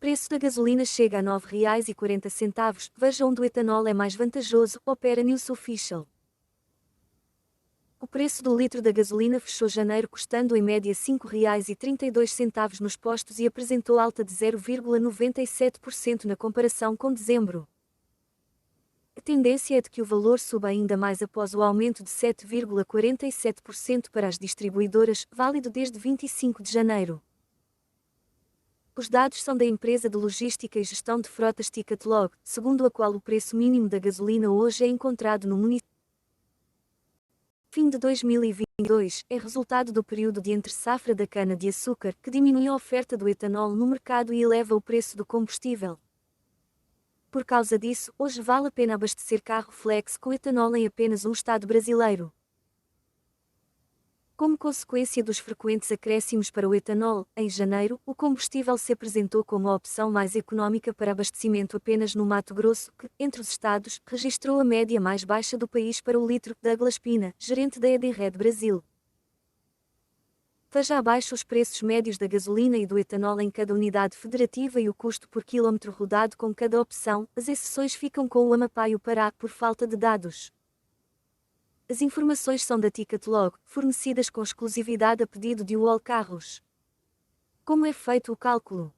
Preço da gasolina chega a R$ 9,40. Veja onde o etanol é mais vantajoso. Opera News Official. O preço do litro da gasolina fechou janeiro custando em média R$ 5,32 nos postos e apresentou alta de 0,97% na comparação com dezembro. A tendência é de que o valor suba ainda mais após o aumento de 7,47% para as distribuidoras, válido desde 25 de janeiro. Os dados são da empresa de logística e gestão de frotas Ticketlog, segundo a qual o preço mínimo da gasolina hoje é encontrado no município. Fim de 2022 é resultado do período de entre-safra da cana-de-açúcar, que diminui a oferta do etanol no mercado e eleva o preço do combustível. Por causa disso, hoje vale a pena abastecer carro flex com etanol em apenas um estado brasileiro. Como consequência dos frequentes acréscimos para o etanol, em janeiro, o combustível se apresentou como a opção mais económica para abastecimento apenas no Mato Grosso, que, entre os estados, registrou a média mais baixa do país para o litro. Douglas Pina, gerente da Edenred Brasil. Veja abaixo os preços médios da gasolina e do etanol em cada unidade federativa e o custo por quilômetro rodado com cada opção. As exceções ficam com o Amapá e o Pará por falta de dados. As informações são da Ticketlog, fornecidas com exclusividade a pedido de UOL Carros. Como é feito o cálculo?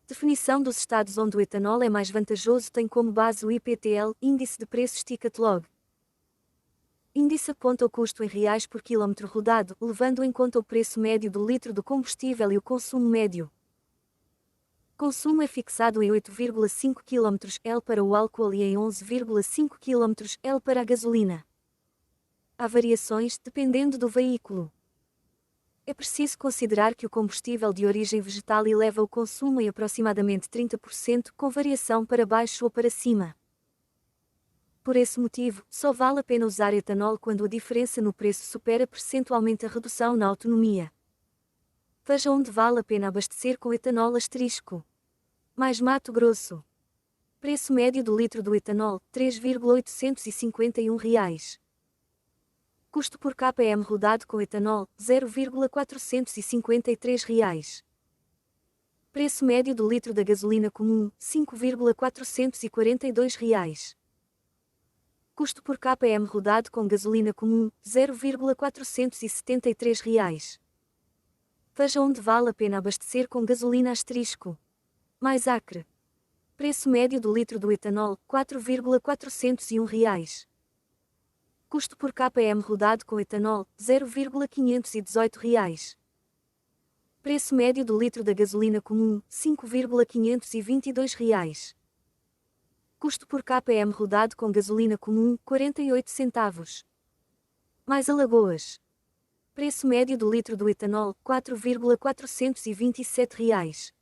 Definição dos estados onde o etanol é mais vantajoso tem como base o IPTL, Índice de Preços Ticketlog. Índice aponta o custo em reais por quilômetro rodado, levando em conta o preço médio do litro do combustível e o consumo médio. Consumo é fixado em 8,5 km/L para o álcool e em 11,5 km/L para a gasolina. Há variações, dependendo do veículo. É preciso considerar que o combustível de origem vegetal eleva o consumo em aproximadamente 30%, com variação para baixo ou para cima. Por esse motivo, só vale a pena usar etanol quando a diferença no preço supera percentualmente a redução na autonomia. Veja onde vale a pena abastecer com etanol asterisco. Mais Mato Grosso. Preço médio do litro do etanol, R$ 3,851. Custo por km rodado com etanol, R$ 0,453. Preço médio do litro da gasolina comum, R$ 5,442. Custo por km rodado com gasolina comum, R$ 0,473. Veja onde vale a pena abastecer com gasolina asterisco. Mais Acre. Preço médio do litro do etanol, R$ 4,401. Custo por km rodado com etanol, R$ 0,518. Preço médio do litro da gasolina comum, R$ 5,522. Custo por km rodado com gasolina comum, 48 centavos. Mais Alagoas. Preço médio do litro do etanol, R$ 4,427.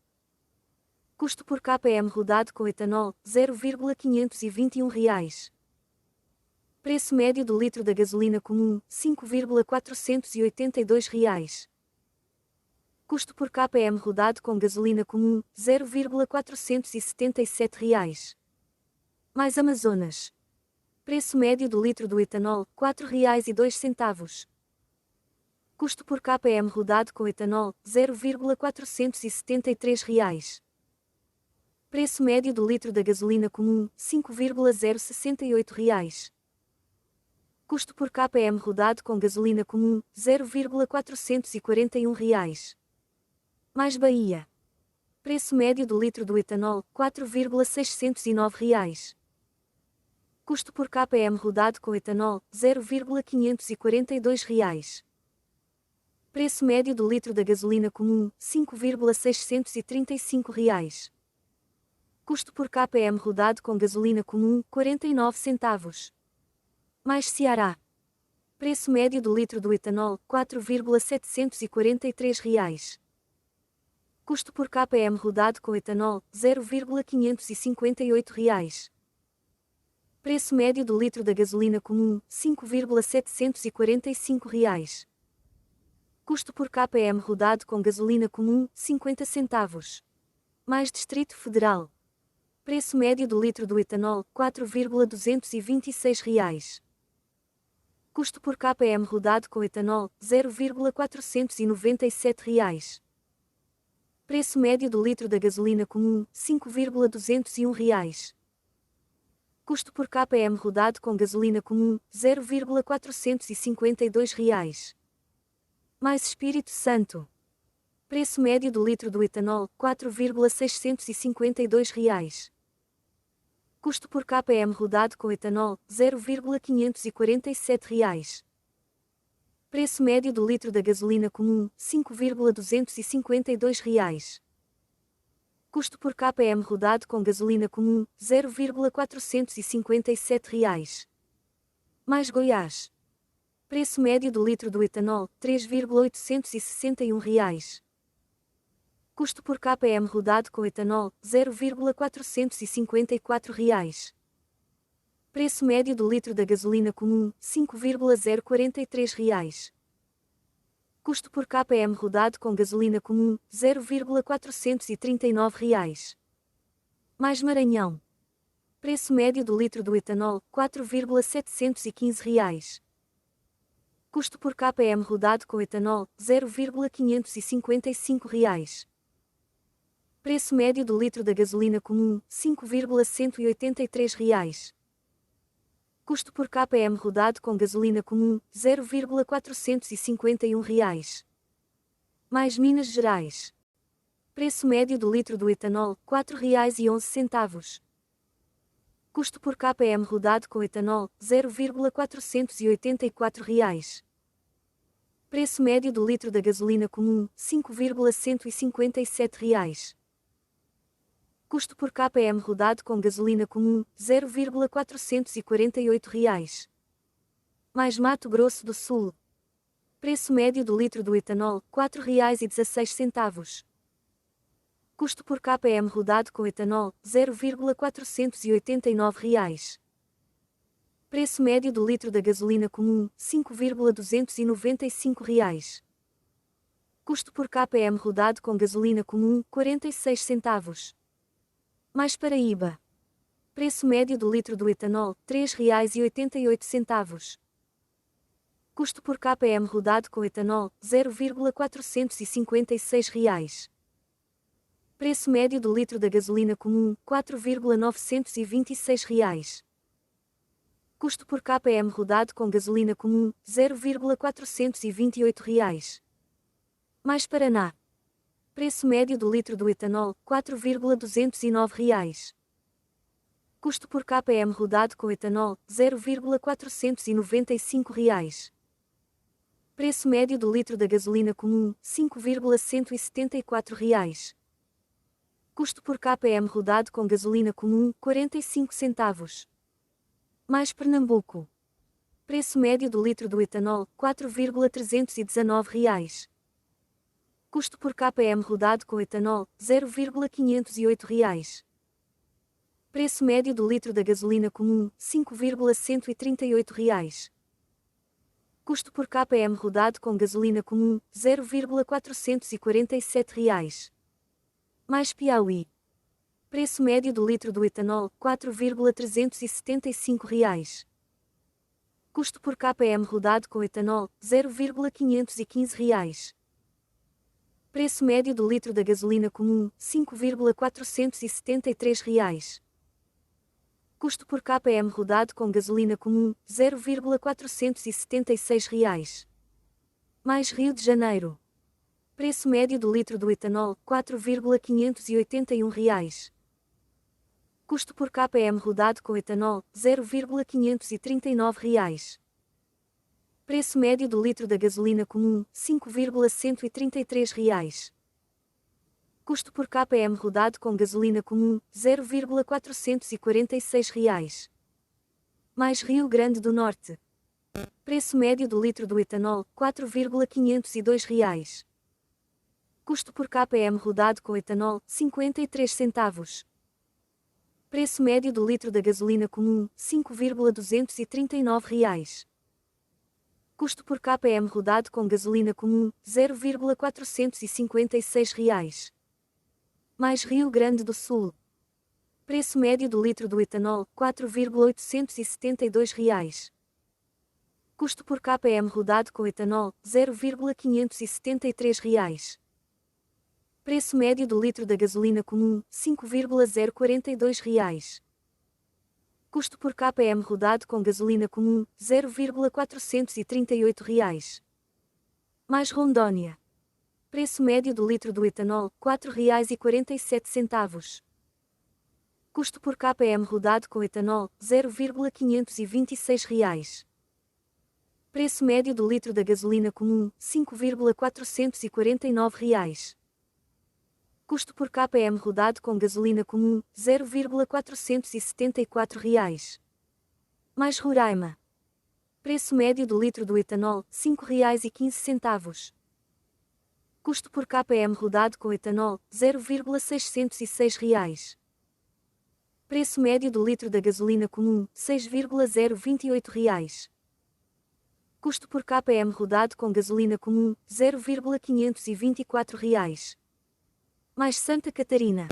Custo por km rodado com etanol, R$ 0,521. Preço médio do litro da gasolina comum, R$ 5,482. Custo por km rodado com gasolina comum, R$ 0,477. Mais Amazonas. Preço médio do litro do etanol, R$ 4,02. Custo por km rodado com etanol, R$ 0,473. Preço médio do litro da gasolina comum, R$ 5,068. Custo por km rodado com gasolina comum, R$ 0,441. Mais Bahia. Preço médio do litro do etanol, R$ 4,609. Custo por km rodado com etanol, R$ 0,542. Preço médio do litro da gasolina comum, R$ 5,635. Custo por km rodado com gasolina comum, 49 centavos. Mais Ceará. Preço médio do litro do etanol, R$ 4,743. Custo por km rodado com etanol, R$ 0,558. Preço médio do litro da gasolina comum, R$ 5,745. Custo por km rodado com gasolina comum, 50 centavos. Mais Distrito Federal. Preço médio do litro do etanol, R$ 4,226. Custo por km rodado com etanol, R$ 0,497. Preço médio do litro da gasolina comum, 5,201 reais. Custo por km rodado com gasolina comum, 0,452 reais. Mais Espírito Santo. Preço médio do litro do etanol, 4,652 reais. Custo por km rodado com etanol, 0,547 reais. Preço médio do litro da gasolina comum, 5,252 reais. Custo por km rodado com gasolina comum, 0,457 reais. Mais Goiás. Preço médio do litro do etanol, 3,861 reais. Custo por km rodado com etanol, 0,454 reais. Preço médio do litro da gasolina comum, 5,043 reais. Custo por km rodado com gasolina comum, 0,439 reais. Mais Maranhão. Preço médio do litro do etanol, 4,715 reais. Custo por km rodado com etanol, 0,555 reais. Preço médio do litro da gasolina comum, 5,183 reais. Custo por km rodado com gasolina comum, 0,451 reais. Mais Minas Gerais. Preço médio do litro do etanol, 4,11 reais. Custo por km rodado com etanol, 0,484 reais. Preço médio do litro da gasolina comum, 5,157 reais. Custo por km rodado com gasolina comum, 0,448 reais. Mais Mato Grosso do Sul. Preço médio do litro do etanol, 4,16 reais. Custo por km rodado com etanol, 0,489 reais. Preço médio do litro da gasolina comum, 5,295 reais. Custo por km rodado com gasolina comum, 46 centavos. Mais Paraíba. Preço médio do litro do etanol, 3,88 reais. Custo por km rodado com etanol, 0,456 reais. Preço médio do litro da gasolina comum, 4,926 reais. Custo por km rodado com gasolina comum, 0,428 reais. Mais Paraná. Preço médio do litro do etanol, 4,209 reais. Custo por km rodado com etanol, 0,495 reais. Preço médio do litro da gasolina comum, 5,174 reais. Custo por km rodado com gasolina comum, 45 centavos. Mais Pernambuco. Preço médio do litro do etanol, 4,319 reais. Custo por km rodado com etanol, 0,508 reais. Preço médio do litro da gasolina comum, 5,138 reais. Custo por km rodado com gasolina comum, 0,447 reais. Mais Piauí. Preço médio do litro do etanol, 4,375 reais. Custo por km rodado com etanol, 0,515 reais. Preço médio do litro da gasolina comum, 5,473 reais. Custo por km rodado com gasolina comum, 0,476 reais. Mais Rio de Janeiro. Preço médio do litro do etanol, 4,581 reais. Custo por km rodado com etanol, 0,539 reais. Preço médio do litro da gasolina comum, 5,133 reais. Custo por km rodado com gasolina comum, 0,446 reais. Mais Rio Grande do Norte. Preço médio do litro do etanol, 4,502 reais. Custo por km rodado com etanol, 53 centavos. Preço médio do litro da gasolina comum, 5,239 reais. Custo por km rodado com gasolina comum, 0,456 reais. Mais Rio Grande do Sul. Preço médio do litro do etanol, 4,872 reais. Custo por km rodado com etanol, 0,573 reais. Preço médio do litro da gasolina comum, R$ 5,042. Custo por km rodado com gasolina comum, R$ 0,438. Mais Rondônia. Preço médio do litro do etanol, R$ 4,47. Custo por km rodado com etanol, R$ 0,526. Preço médio do litro da gasolina comum, R$ 5,449. Custo por km rodado com gasolina comum, R$ 0,474. Mais Roraima. Preço médio do litro do etanol, R$ 5,15. Custo por km rodado com etanol, R$ 0,606. Preço médio do litro da gasolina comum, R$ 6,028. Custo por km rodado com gasolina comum, R$ 0,524. Mais Santa Catarina.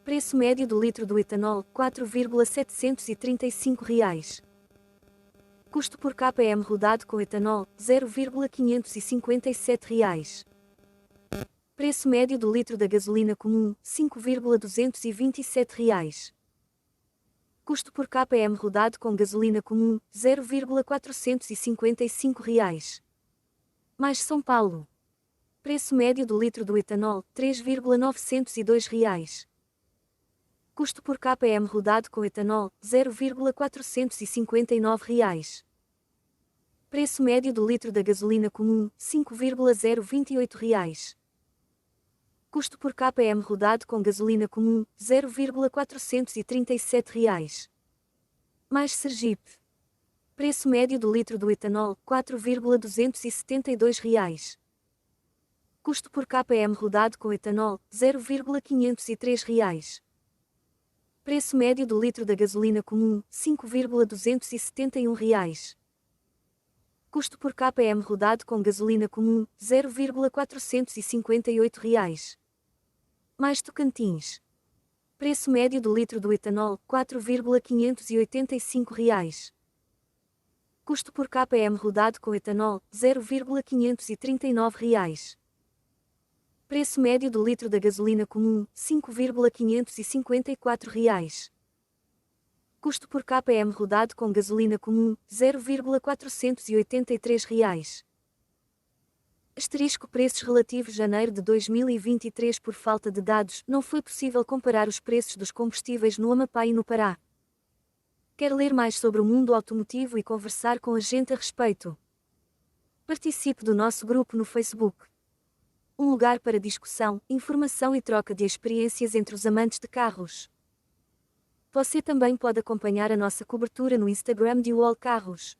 Preço médio do litro do etanol, R$ 4,735. Custo por km rodado com etanol, R$ 0,557. Preço médio do litro da gasolina comum, R$ 5,227. Custo por km rodado com gasolina comum, R$ 0,455. Mais São Paulo. Preço médio do litro do etanol, R$ 3,902. Custo por km rodado com etanol, R$ 0,459. Preço médio do litro da gasolina comum, R$ 5,028. Custo por km rodado com gasolina comum, R$ 0,437. Mais Sergipe. Preço médio do litro do etanol, R$ 4,272. Custo por km rodado com etanol, R$ 0,503. Preço médio do litro da gasolina comum, R$ 5,271. Custo por km rodado com gasolina comum, R$ 0,458. Mais Tocantins. Preço médio do litro do etanol, R$ 4,585. Custo por km rodado com etanol, R$ 0,539. Preço médio do litro da gasolina comum, R$ 5,554. Custo por km rodado com gasolina comum, R$ 0,483. Asterisco preços relativos janeiro de 2023. Por falta de dados, não foi possível comparar os preços dos combustíveis no Amapá e no Pará. Quer ler mais sobre o mundo automotivo e conversar com a gente a respeito? Participe do nosso grupo no Facebook. Um lugar para discussão, informação e troca de experiências entre os amantes de carros. Você também pode acompanhar a nossa cobertura no Instagram de UOL Carros.